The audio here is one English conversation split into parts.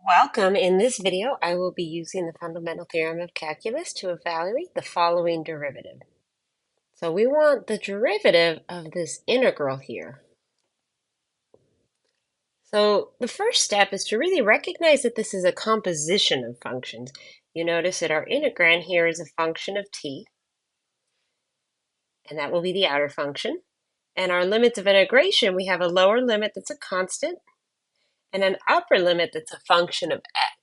Welcome. In this video, I will be using the fundamental theorem of calculus to evaluate the following derivative. So we want the derivative of this integral here. So the first step is to really recognize that this is a composition of functions. You notice that our integrand here is a function of t, and that will be the outer function. And our limits of integration, we have a lower limit that's a constant, and an upper limit that's a function of x.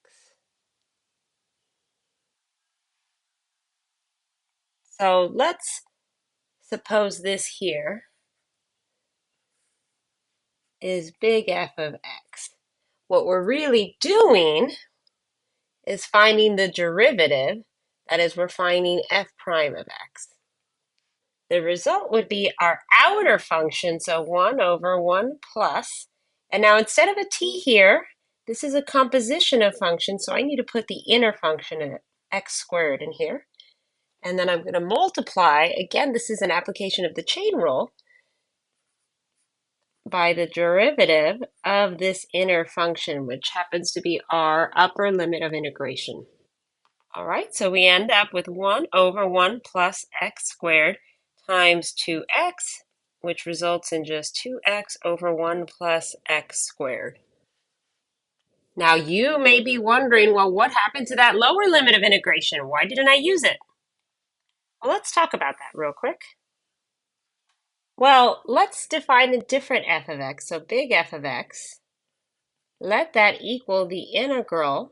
So let's suppose this here is big F of x. What we're really doing is finding the derivative. That is, we're finding f prime of x. The result would be our outer function, so 1 over 1 plus. And now instead of a t here, this is a composition of functions, so I need to put the inner function of x squared in here. And then I'm going to multiply. Again, this is an application of the chain rule, by the derivative of this inner function, which happens to be our upper limit of integration. All right, so we end up with 1 over 1 plus x squared times 2x, which results in just 2x over 1 plus x squared. Now you may be wondering, well, what happened to that lower limit of integration? Why didn't I use it? Well, let's talk about that real quick. Well, let's define a different f of x, so big F of x. Let that equal the integral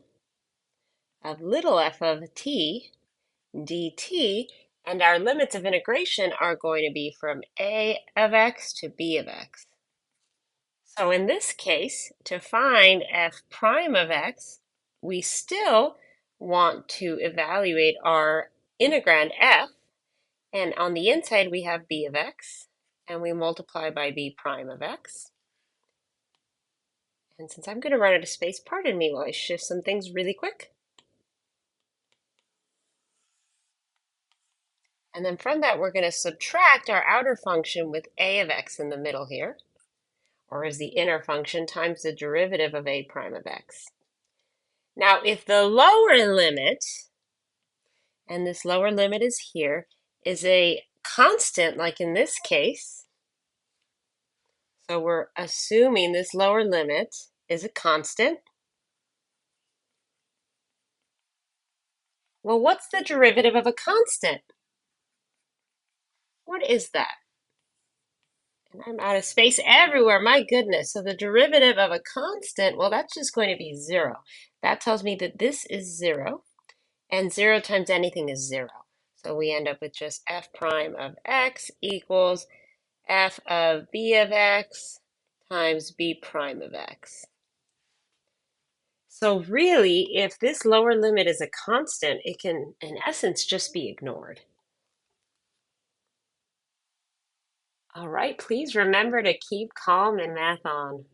of little f of t dt, and our limits of integration are going to be from a of x to b of x. So in this case, to find f prime of x, we still want to evaluate our integrand f, and on the inside we have b of x, and we multiply by b prime of x. And since I'm going to run out of space, pardon me while I shift some things really quick. And then from that, we're going to subtract our outer function with a of x in the middle here, or as the inner function times the derivative of a prime of x. Now, if the lower limit, and this lower limit is here, is a constant, like in this case, so we're assuming this lower limit is a constant. Well, what's the derivative of a constant? What is that? And I'm out of space everywhere, my goodness. So the derivative of a constant, well, that's just going to be 0. That tells me that this is 0, and 0 times anything is 0. So we end up with just f prime of x equals f of b of x times b prime of x. So really, if this lower limit is a constant, it can, in essence, just be ignored. All right, please remember to keep calm and math on.